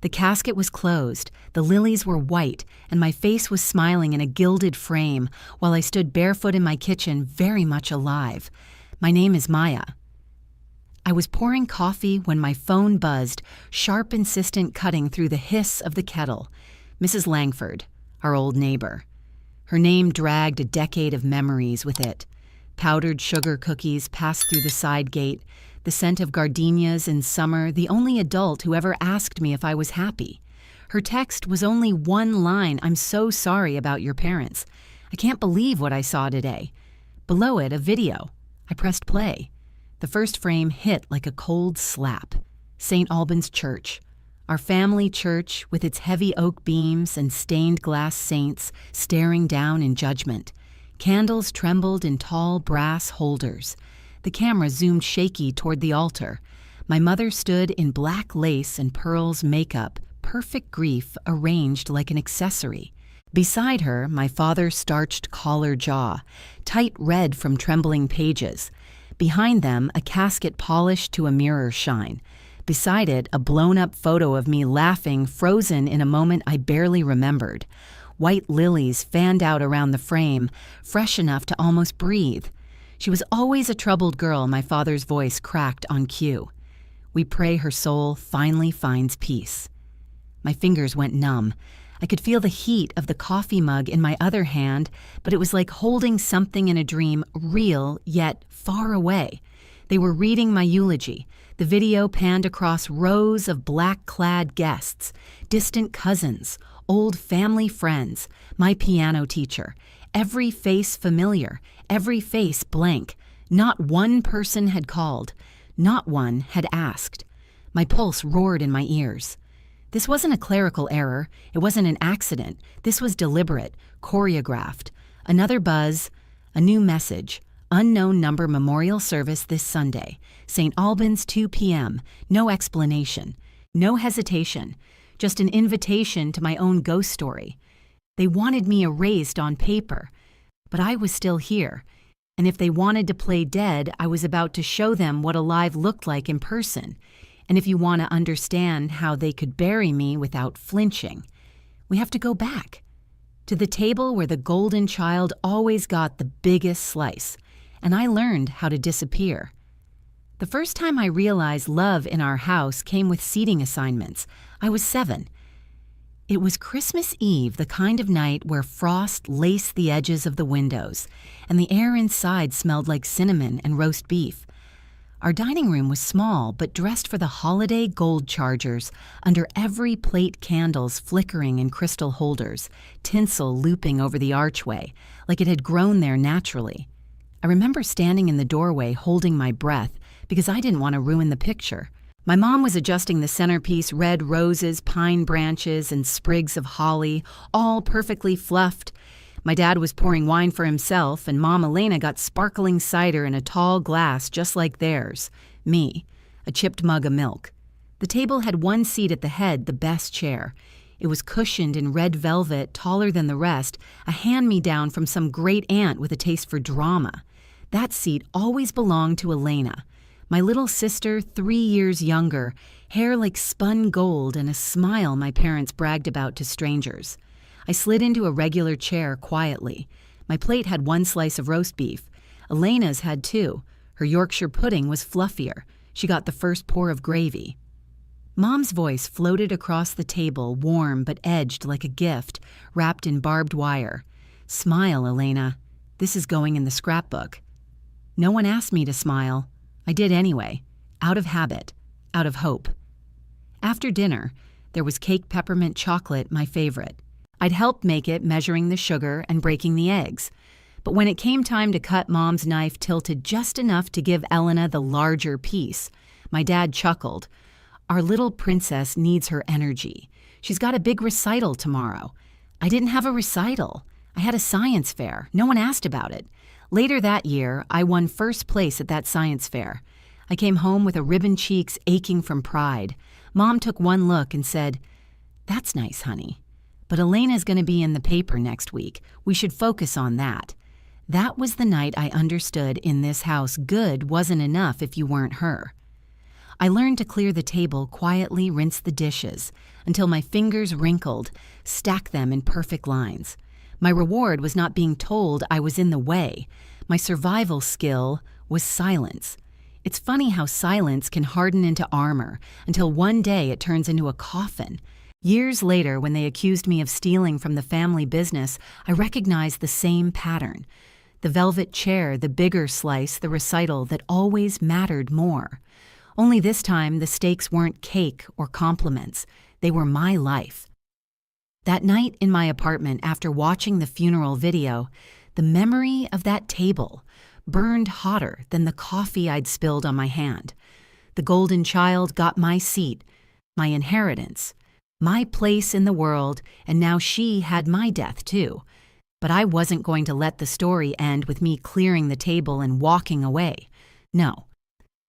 The casket was closed, the lilies were white, and my face was smiling in a gilded frame while I stood barefoot in my kitchen, very much alive. My name is Maya. I was pouring coffee when my phone buzzed, sharp, insistent cutting through the hiss of the kettle. Mrs. Langford, our old neighbor. Her name dragged a decade of memories with it. Powdered sugar cookies passed through the side gate, the scent of gardenias in summer, the only adult who ever asked me if I was happy. Her text was only one line, "I'm so sorry about your parents. I can't believe what I saw today." Below it, a video. I pressed play. The first frame hit like a cold slap. St. Albans Church. Our family church, with its heavy oak beams and stained glass saints staring down in judgment. Candles trembled in tall brass holders. The camera zoomed shaky toward the altar. My mother stood in black lace and pearls makeup, perfect grief arranged like an accessory. Beside her, my father's starched collar jaw, tight red from trembling pages. Behind them, a casket polished to a mirror shine. Beside it, a blown-up photo of me laughing, frozen in a moment I barely remembered. White lilies fanned out around the frame, fresh enough to almost breathe. She was always a troubled girl, my father's voice cracked on cue. We pray her soul finally finds peace. My fingers went numb. I could feel the heat of the coffee mug in my other hand, but it was like holding something in a dream, real yet far away. They were reading my eulogy. The video panned across rows of black-clad guests, distant cousins, old family friends, my piano teacher. Every face familiar, every face blank. Not one person had called. Not one had asked. My pulse roared in my ears. This wasn't a clerical error. It wasn't an accident. This was deliberate, choreographed. Another buzz, a new message. Unknown number memorial service this Sunday. St. Albans, 2 p.m. No explanation. No hesitation. Just an invitation to my own ghost story. They wanted me erased on paper. But I was still here. And if they wanted to play dead, I was about to show them what alive looked like in person. And if you want to understand how they could bury me without flinching, we have to go back to the table where the golden child always got the biggest slice, and I learned how to disappear. The first time I realized love in our house came with seating assignments. I was 7. It was Christmas Eve, the kind of night where frost laced the edges of the windows, and the air inside smelled like cinnamon and roast beef. Our dining room was small, but dressed for the holiday gold chargers, under every plate candles flickering in crystal holders, tinsel looping over the archway, like it had grown there naturally. I remember standing in the doorway holding my breath because I didn't want to ruin the picture. My mom was adjusting the centerpiece, red roses, pine branches, and sprigs of holly, all perfectly fluffed. My dad was pouring wine for himself, and Mom Elena got sparkling cider in a tall glass just like theirs. Me, a chipped mug of milk. The table had one seat at the head, the best chair. It was cushioned in red velvet, taller than the rest, a hand-me-down from some great aunt with a taste for drama. That seat always belonged to Elena, my little sister, 3 years younger, hair like spun gold and a smile my parents bragged about to strangers. I slid into a regular chair quietly. My plate had 1 slice of roast beef. Elena's had 2. Her Yorkshire pudding was fluffier. She got the first pour of gravy. Mom's voice floated across the table, warm but edged like a gift, wrapped in barbed wire. "Smile, Elena. This is going in the scrapbook." No one asked me to smile. I did anyway, out of habit, out of hope. After dinner, there was cake peppermint chocolate, my favorite. I'd helped make it, measuring the sugar and breaking the eggs. But when it came time to cut, Mom's knife tilted just enough to give Elena the larger piece. My dad chuckled. "Our little princess needs her energy. She's got a big recital tomorrow." I didn't have a recital. I had a science fair. No one asked about it. Later that year, I won first place at that science fair. I came home with a ribbon cheeks aching from pride. Mom took one look and said, "That's nice, honey. But Elena's going to be in the paper next week. We should focus on that." That was the night I understood in this house good wasn't enough if you weren't her. I learned to clear the table, quietly rinse the dishes, until my fingers wrinkled, stack them in perfect lines. My reward was not being told I was in the way. My survival skill was silence. It's funny how silence can harden into armor until one day it turns into a coffin. Years later, when they accused me of stealing from the family business, I recognized the same pattern. The velvet chair, the bigger slice, the recital that always mattered more. Only this time, the stakes weren't cake or compliments. They were my life. That night in my apartment, after watching the funeral video, the memory of that table burned hotter than the coffee I'd spilled on my hand. The golden child got my seat, my inheritance, my place in the world, and now she had my death too. But I wasn't going to let the story end with me clearing the table and walking away. No.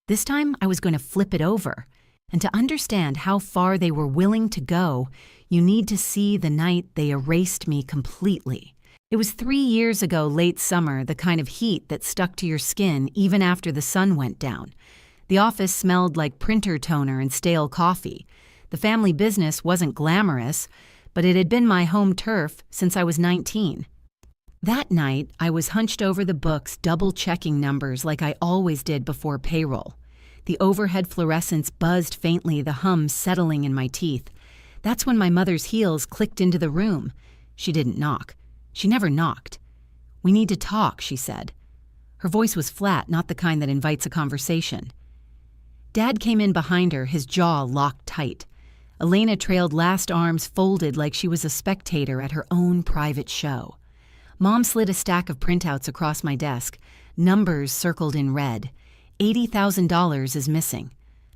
This time I was going to flip it over. And to understand how far they were willing to go, you need to see the night they erased me completely. It was 3 years ago, late summer, the kind of heat that stuck to your skin even after the sun went down. The office smelled like printer toner and stale coffee. The family business wasn't glamorous, but it had been my home turf since I was 19. That night, I was hunched over the books, double-checking numbers like I always did before payroll. The overhead fluorescents buzzed faintly, the hum settling in my teeth. That's when my mother's heels clicked into the room. She didn't knock. She never knocked. "We need to talk," she said. Her voice was flat, not the kind that invites a conversation. Dad came in behind her, his jaw locked tight. Elena trailed last arms folded like she was a spectator at her own private show. Mom slid a stack of printouts across my desk, numbers circled in red. $80,000 is missing.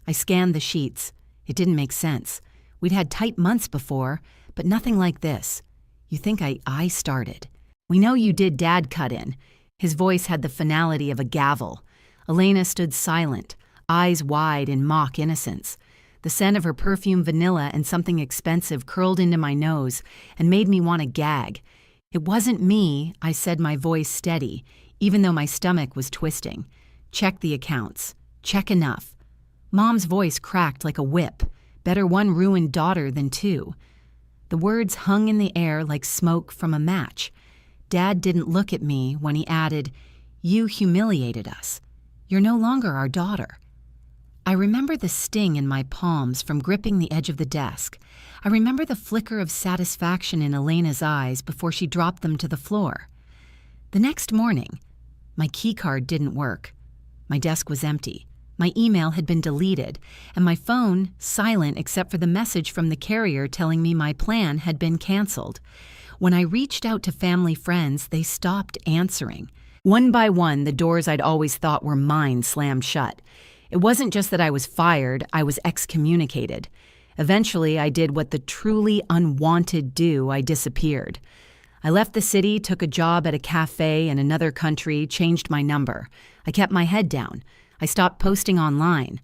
I scanned the sheets. It didn't make sense. We'd had tight months before, but nothing like this. "You think I started. We know you did," Dad cut in. His voice had the finality of a gavel. Elena stood silent, eyes wide in mock innocence. The scent of her perfume vanilla and something expensive curled into my nose and made me want to gag. "It wasn't me," I said, my voice steady, even though my stomach was twisting. "Check the accounts. Check enough." Mom's voice cracked like a whip. Better one ruined daughter than two. The words hung in the air like smoke from a match. Dad didn't look at me when he added, "You humiliated us. You're no longer our daughter." I remember the sting in my palms from gripping the edge of the desk. I remember the flicker of satisfaction in Elena's eyes before she dropped them to the floor. The next morning, my keycard didn't work. My desk was empty. My email had been deleted, and my phone silent except for the message from the carrier telling me my plan had been canceled. When I reached out to family friends, they stopped answering. One by one, the doors I'd always thought were mine slammed shut. It wasn't just that I was fired, I was excommunicated. Eventually, I did what the truly unwanted do. I disappeared. I left the city, took a job at a cafe in another country, changed my number. I kept my head down. I stopped posting online.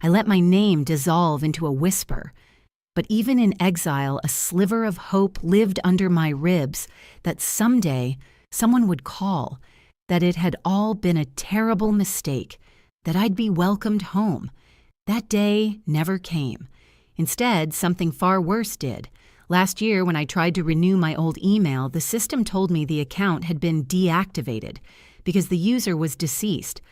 I let my name dissolve into a whisper. But even in exile, a sliver of hope lived under my ribs that someday someone would call, that it had all been a terrible mistake, that I'd be welcomed home. That day never came. Instead, something far worse did. Last year, when I tried to renew my old email, the system told me the account had been deactivated because the user was deceased.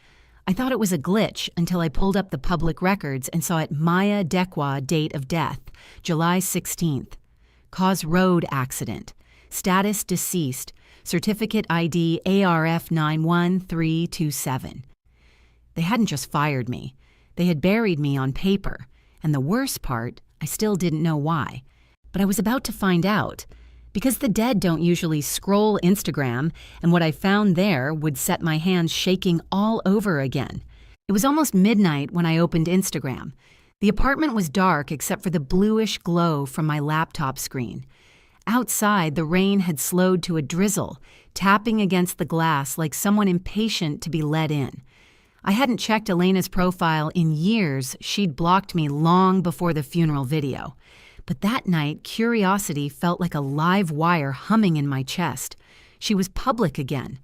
I thought it was a glitch until I pulled up the public records and saw it Maya Dekwa, date of death, July 16th. Cause road accident. Status deceased. Certificate ID ARF 91327. They hadn't just fired me. They had buried me on paper. And the worst part, I still didn't know why. But I was about to find out. Because the dead don't usually scroll Instagram, and what I found there would set my hands shaking all over again. It was almost midnight when I opened Instagram. The apartment was dark except for the bluish glow from my laptop screen. Outside, the rain had slowed to a drizzle, tapping against the glass like someone impatient to be let in. I hadn't checked Elena's profile in years. She'd blocked me long before the funeral video. But that night, curiosity felt like a live wire humming in my chest. She was public again.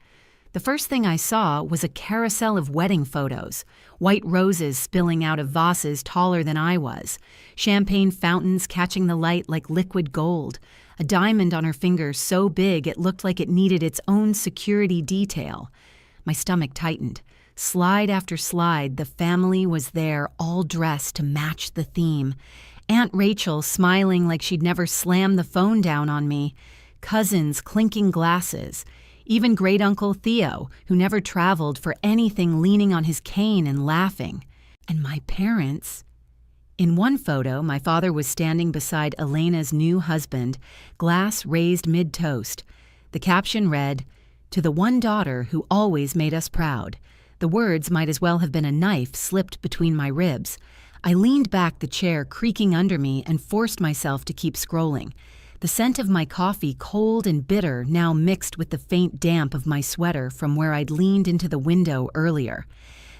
The first thing I saw was a carousel of wedding photos, white roses spilling out of vases taller than I was, champagne fountains catching the light like liquid gold, a diamond on her finger so big it looked like it needed its own security detail. My stomach tightened. Slide after slide, the family was there, all dressed to match the theme. Aunt Rachel smiling like she'd never slammed the phone down on me. Cousins clinking glasses. Even great-uncle Theo, who never traveled for anything, leaning on his cane and laughing. And my parents. In one photo, my father was standing beside Elena's new husband, glass raised mid-toast. The caption read, "To the one daughter who always made us proud." The words might as well have been a knife slipped between my ribs. I leaned back, the chair creaking under me, and forced myself to keep scrolling. The scent of my coffee, cold and bitter, now mixed with the faint damp of my sweater from where I'd leaned into the window earlier.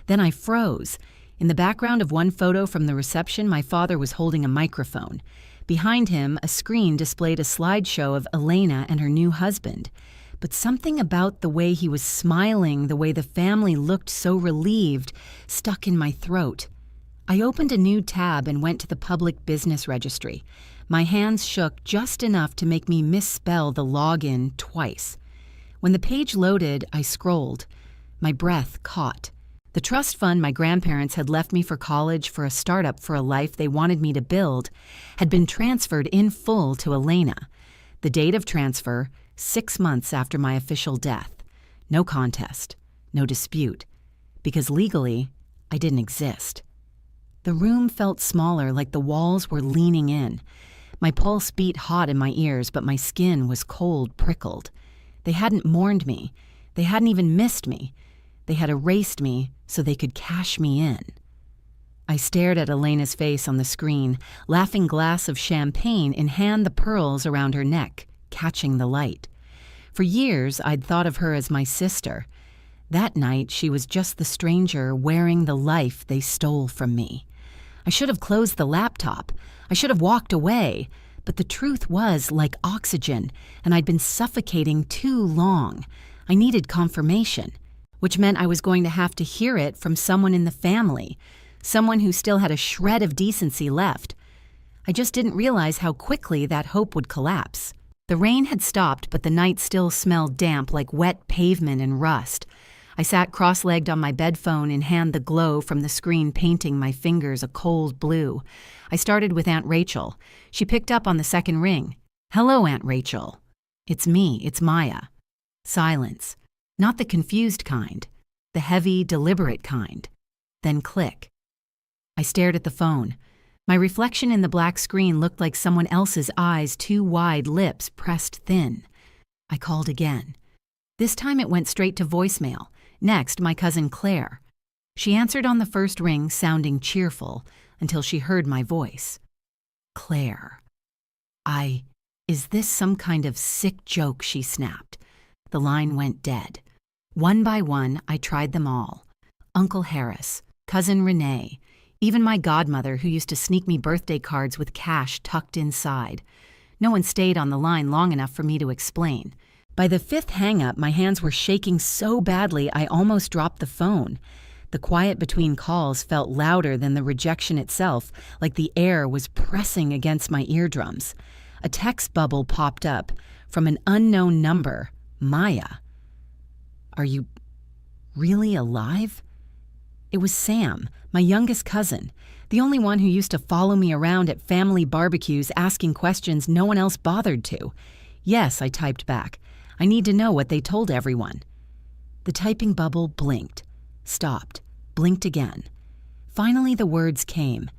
Then I froze. In the background of one photo from the reception, my father was holding a microphone. Behind him, a screen displayed a slideshow of Elena and her new husband. But something about the way he was smiling, the way the family looked so relieved, stuck in my throat. I opened a new tab and went to the public business registry. My hands shook just enough to make me misspell the login twice. When the page loaded, I scrolled. My breath caught. The trust fund my grandparents had left me for college for a startup for a life they wanted me to build had been transferred in full to Elena. The date of transfer, 6 months after my official death. No contest, no dispute, because legally, I didn't exist. The room felt smaller, like the walls were leaning in. My pulse beat hot in my ears, but my skin was cold, prickled. They hadn't mourned me. They hadn't even missed me. They had erased me so they could cash me in. I stared at Elena's face on the screen, laughing glass of champagne in hand, the pearls around her neck, catching the light. For years, I'd thought of her as my sister. That night, she was just the stranger wearing the life they stole from me. I should have closed the laptop. I should have walked away. But the truth was like oxygen, and I'd been suffocating too long. I needed confirmation, which meant I was going to have to hear it from someone in the family, someone who still had a shred of decency left. I just didn't realize how quickly that hope would collapse. The rain had stopped, but the night still smelled damp like wet pavement and rust. I sat cross-legged on my bed phone, in hand the glow from the screen painting my fingers a cold blue. I started with Aunt Rachel. She picked up on the second ring. "Hello, Aunt Rachel." "It's me, it's Maya." Silence. Not the confused kind. The heavy, deliberate kind. Then click. I stared at the phone. My reflection in the black screen looked like someone else's eyes, too wide, lips pressed thin. I called again. This time it went straight to voicemail. Next, my cousin Claire. She answered on the first ring, sounding cheerful, until she heard my voice. "Claire. Is this some kind of sick joke?" she snapped. The line went dead. One by one, I tried them all. Uncle Harris, Cousin Renee, even my godmother who used to sneak me birthday cards with cash tucked inside. No one stayed on the line long enough for me to explain. By the fifth hang-up, my hands were shaking so badly I almost dropped the phone. The quiet between calls felt louder than the rejection itself, like the air was pressing against my eardrums. A text bubble popped up from an unknown number, Maya. "Are you really alive?" It was Sam, my youngest cousin, the only one who used to follow me around at family barbecues asking questions no one else bothered to. "Yes," I typed back. "I need to know what they told everyone." The typing bubble blinked, stopped, blinked again. Finally the words came.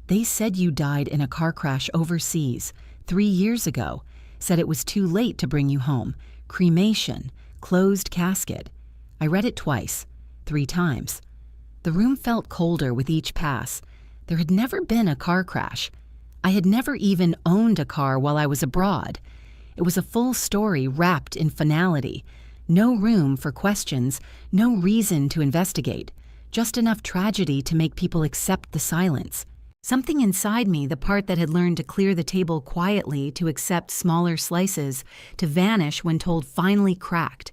"They said you died in a car crash overseas 3 years ago. Said it was too late to bring you home. Cremation, closed casket." I read it twice, 3 times. The room felt colder with each pass. There had never been a car crash. I had never even owned a car while I was abroad. It was a full story wrapped in finality. No room for questions, no reason to investigate. Just enough tragedy to make people accept the silence. Something inside me, the part that had learned to clear the table quietly, to accept smaller slices, to vanish when told, finally cracked.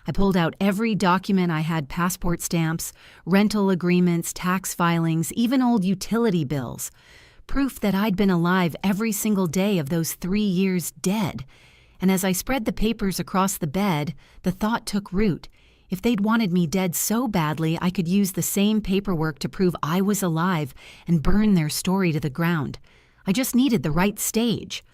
I pulled out every document I had: passport stamps, rental agreements, tax filings, even old utility bills. Proof that I'd been alive every single day of those 3 years dead. And as I spread the papers across the bed, the thought took root. If they'd wanted me dead so badly, I could use the same paperwork to prove I was alive and burn their story to the ground. I just needed the right stage.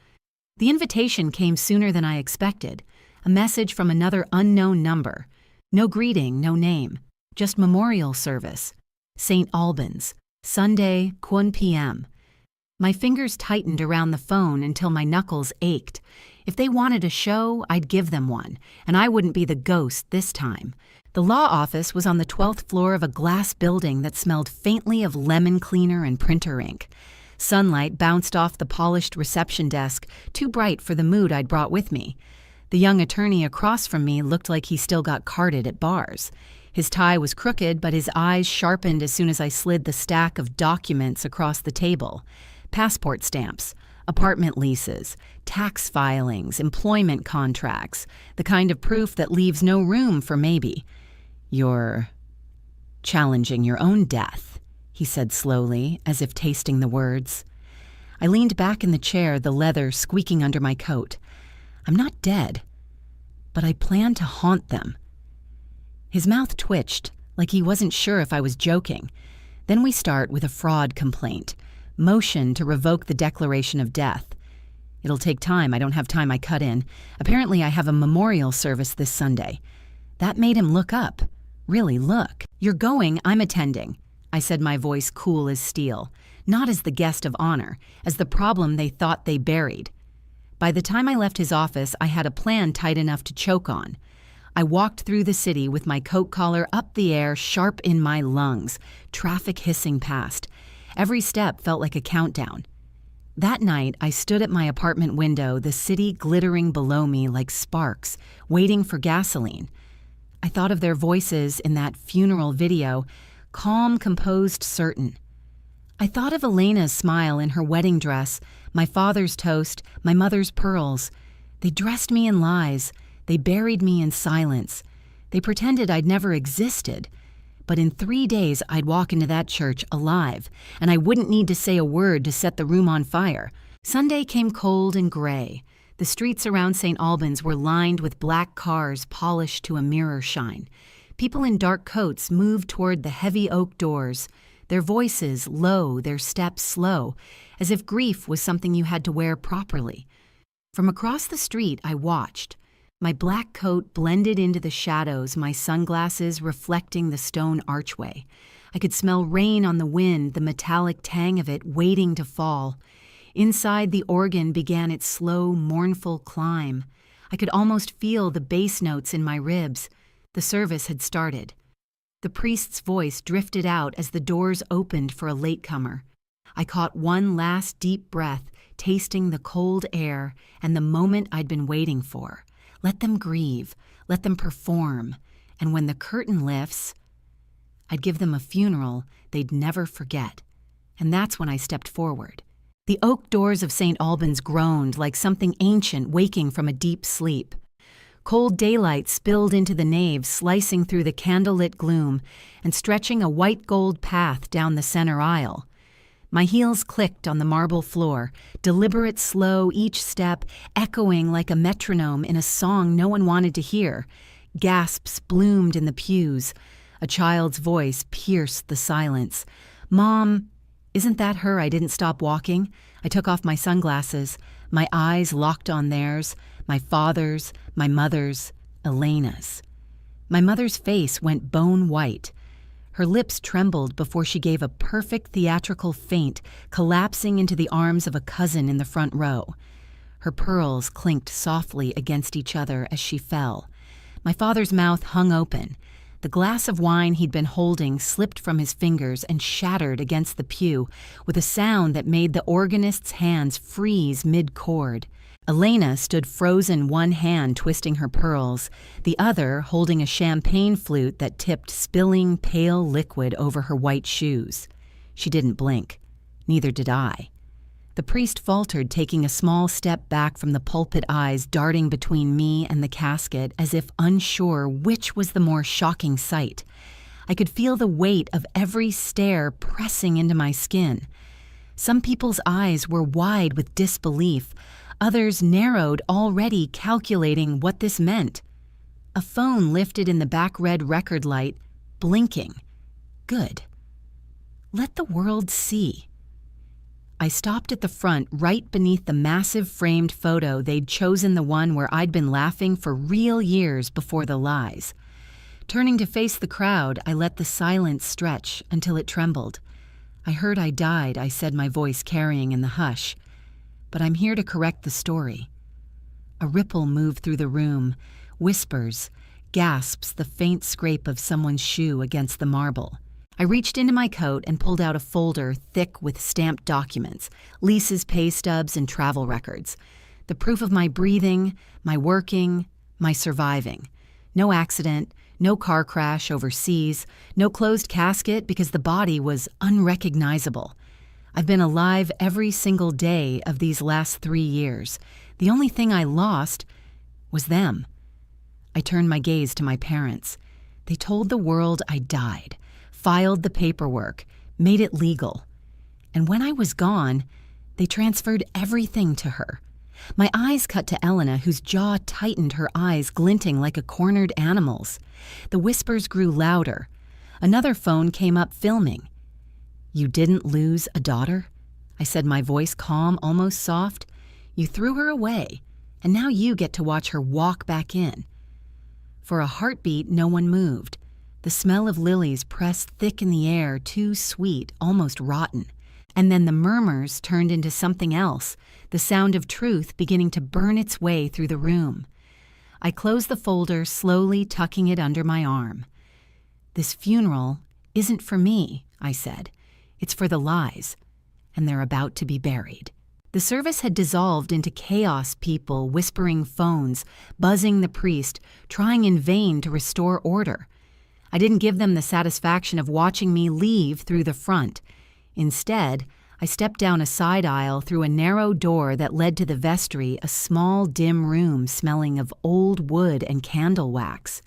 The invitation came sooner than I expected. A message from another unknown number. No greeting, no name. Just memorial service. St. Albans. Sunday, 1 p.m. My fingers tightened around the phone until my knuckles ached. If they wanted a show, I'd give them one, and I wouldn't be the ghost this time. The law office was on the 12th floor of a glass building that smelled faintly of lemon cleaner and printer ink. Sunlight bounced off the polished reception desk, too bright for the mood I'd brought with me. The young attorney across from me looked like he still got carded at bars. His tie was crooked, but his eyes sharpened as soon as I slid the stack of documents across the table. Passport stamps, apartment leases, tax filings, employment contracts, the kind of proof that leaves no room for maybe. "You're challenging your own death," he said slowly, as if tasting the words. I leaned back in the chair, the leather squeaking under my coat. "I'm not dead, but I plan to haunt them." His mouth twitched, like he wasn't sure if I was joking. Then we start with a fraud complaint. Motion to revoke the declaration of death. "It'll take time. I don't have time," I cut in. "Apparently I have a memorial service this Sunday." That made him look up. Really look. "You're going, I'm attending," I said, my voice cool as steel. Not as the guest of honor, as the problem they thought they buried. By the time I left his office, I had a plan tight enough to choke on. I walked through the city with my coat collar up the air, sharp in my lungs, traffic hissing past. Every step felt like a countdown. That night, I stood at my apartment window, the city glittering below me like sparks, waiting for gasoline. I thought of their voices in that funeral video, calm, composed, certain. I thought of Elena's smile in her wedding dress, my father's toast, my mother's pearls. They dressed me in lies. They buried me in silence. They pretended I'd never existed. But in 3 days, I'd walk into that church alive, and I wouldn't need to say a word to set the room on fire. Sunday came cold and gray. The streets around St. Albans were lined with black cars polished to a mirror shine. People in dark coats moved toward the heavy oak doors, their voices low, their steps slow, as if grief was something you had to wear properly. From across the street, I watched. My black coat blended into the shadows, my sunglasses reflecting the stone archway. I could smell rain on the wind, the metallic tang of it waiting to fall. Inside, the organ began its slow, mournful climb. I could almost feel the bass notes in my ribs. The service had started. The priest's voice drifted out as the doors opened for a latecomer. I caught one last deep breath, tasting the cold air and the moment I'd been waiting for. Let them grieve, let them perform, and when the curtain lifts, I'd give them a funeral they'd never forget. And that's when I stepped forward. The oak doors of St. Albans groaned like something ancient waking from a deep sleep. Cold daylight spilled into the nave, slicing through the candlelit gloom and stretching a white-gold path down the center aisle. My heels clicked on the marble floor, deliberate, slow, each step echoing like a metronome in a song no one wanted to hear. Gasps bloomed in the pews. A child's voice pierced the silence. "Mom, isn't that her?" I didn't stop walking. I took off my sunglasses. My eyes locked on theirs, my father's, my mother's, Elena's. My mother's face went bone white. Her lips trembled before she gave a perfect theatrical faint, collapsing into the arms of a cousin in the front row. Her pearls clinked softly against each other as she fell. My father's mouth hung open. The glass of wine he'd been holding slipped from his fingers and shattered against the pew with a sound that made the organist's hands freeze mid-chord. Elena stood frozen, one hand twisting her pearls, the other holding a champagne flute that tipped spilling pale liquid over her white shoes. She didn't blink. Neither did I. The priest faltered, taking a small step back from the pulpit, eyes darting between me and the casket as if unsure which was the more shocking sight. I could feel the weight of every stare pressing into my skin. Some people's eyes were wide with disbelief, others narrowed, already calculating what this meant. A phone lifted in the back red record light, blinking. Good. Let the world see. I stopped at the front, right beneath the massive framed photo. They'd chosen the one where I'd been laughing for real years before the lies. Turning to face the crowd, I let the silence stretch until it trembled. I heard I died, I said, my voice carrying in the hush. But I'm here to correct the story. A ripple moved through the room, whispers, gasps, the faint scrape of someone's shoe against the marble. I reached into my coat and pulled out a folder thick with stamped documents, leases, pay stubs, and travel records. The proof of my breathing, my working, my surviving. No accident, no car crash overseas, no closed casket because the body was unrecognizable. I've been alive every single day of these last 3 years. The only thing I lost was them. I turned my gaze to my parents. They told the world I died, filed the paperwork, made it legal. And when I was gone, they transferred everything to her. My eyes cut to Elena, whose jaw tightened, her eyes glinting like a cornered animal's. The whispers grew louder. Another phone came up, filming. "You didn't lose a daughter?" I said, my voice calm, almost soft. "You threw her away, and now you get to watch her walk back in." For a heartbeat, no one moved. The smell of lilies pressed thick in the air, too sweet, almost rotten. And then the murmurs turned into something else, the sound of truth beginning to burn its way through the room. I closed the folder, slowly tucking it under my arm. "This funeral isn't for me," I said. "It's for the lies, and they're about to be buried." The service had dissolved into chaos, people whispering, phones, buzzing the priest, trying in vain to restore order. I didn't give them the satisfaction of watching me leave through the front. Instead, I stepped down a side aisle through a narrow door that led to the vestry, a small, dim room smelling of old wood and candle wax.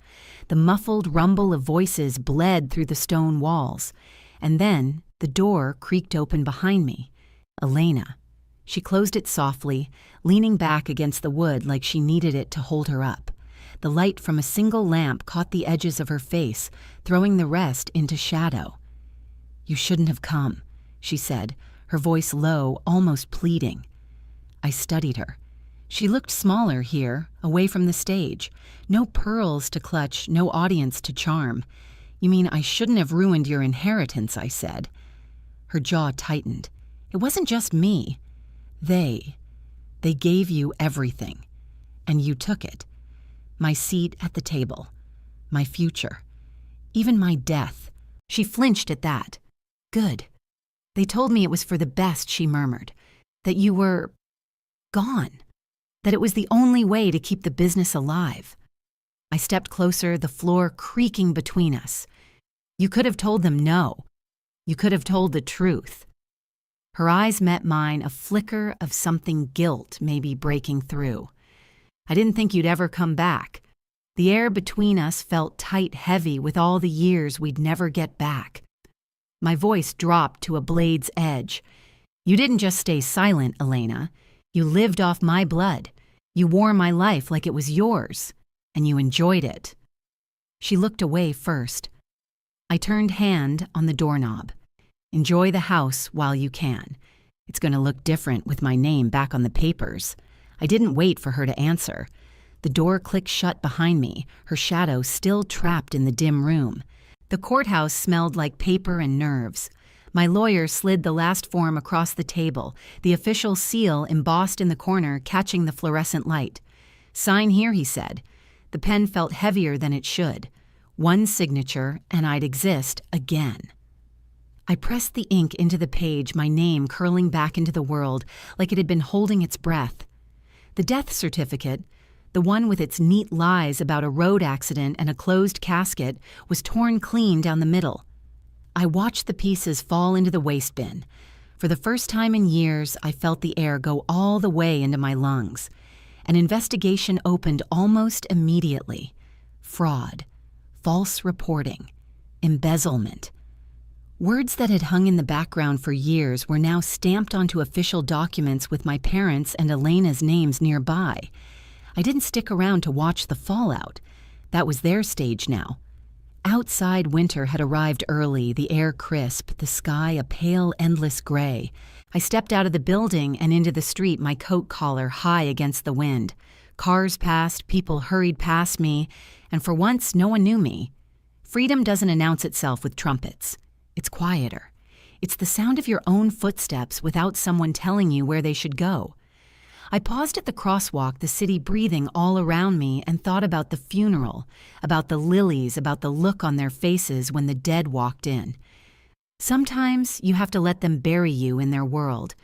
The muffled rumble of voices bled through the stone walls. And then the door creaked open behind me. Elena. She closed it softly, leaning back against the wood like she needed it to hold her up. The light from a single lamp caught the edges of her face, throwing the rest into shadow. "You shouldn't have come," she said, her voice low, almost pleading. I studied her. She looked smaller here, away from the stage. No pearls to clutch, no audience to charm. "You mean I shouldn't have ruined your inheritance," I said. Her jaw tightened. "It wasn't just me. They gave you everything, and you took it. My seat at the table, my future, even my death." She flinched at that. "Good. They told me it was for the best," she murmured. "That you were gone. That it was the only way to keep the business alive." I stepped closer, the floor creaking between us. "You could have told them no. You could have told the truth." Her eyes met mine, a flicker of something, guilt maybe breaking through. "I didn't think you'd ever come back." The air between us felt tight, heavy with all the years we'd never get back. My voice dropped to a blade's edge. "You didn't just stay silent, Elena. You lived off my blood. You wore my life like it was yours, and you enjoyed it." She looked away first. I turned hand on the doorknob. "Enjoy the house while you can. It's going to look different with my name back on the papers." I didn't wait for her to answer. The door clicked shut behind me, her shadow still trapped in the dim room. The courthouse smelled like paper and nerves. My lawyer slid the last form across the table, the official seal embossed in the corner catching the fluorescent light. "Sign here," he said. The pen felt heavier than it should. One signature, and I'd exist again. I pressed the ink into the page, my name curling back into the world like it had been holding its breath. The death certificate, the one with its neat lies about a road accident and a closed casket, was torn clean down the middle. I watched the pieces fall into the waste bin. For the first time in years, I felt the air go all the way into my lungs. An investigation opened almost immediately. Fraud, false reporting, embezzlement. Words that had hung in the background for years were now stamped onto official documents with my parents' and Elena's names nearby. I didn't stick around to watch the fallout. That was their stage now. Outside winter had arrived early, the air crisp, the sky a pale, endless gray. I stepped out of the building and into the street, my coat collar high against the wind. Cars passed, people hurried past me, and for once no one knew me. Freedom doesn't announce itself with trumpets. It's quieter. It's the sound of your own footsteps without someone telling you where they should go. I paused at the crosswalk, the city breathing all around me, and thought about the funeral, about the lilies, about the look on their faces when the dead walked in. Sometimes you have to let them bury you in their world,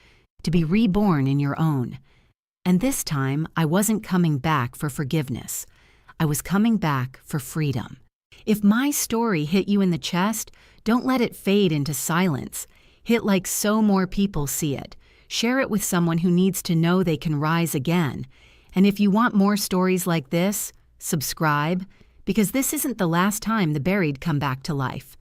to be reborn in your own. And this time, I wasn't coming back for forgiveness. I was coming back for freedom. If my story hit you in the chest, don't let it fade into silence. Hit like so more people see it. Share it with someone who needs to know they can rise again. And if you want more stories like this, subscribe, because this isn't the last time the buried come back to life.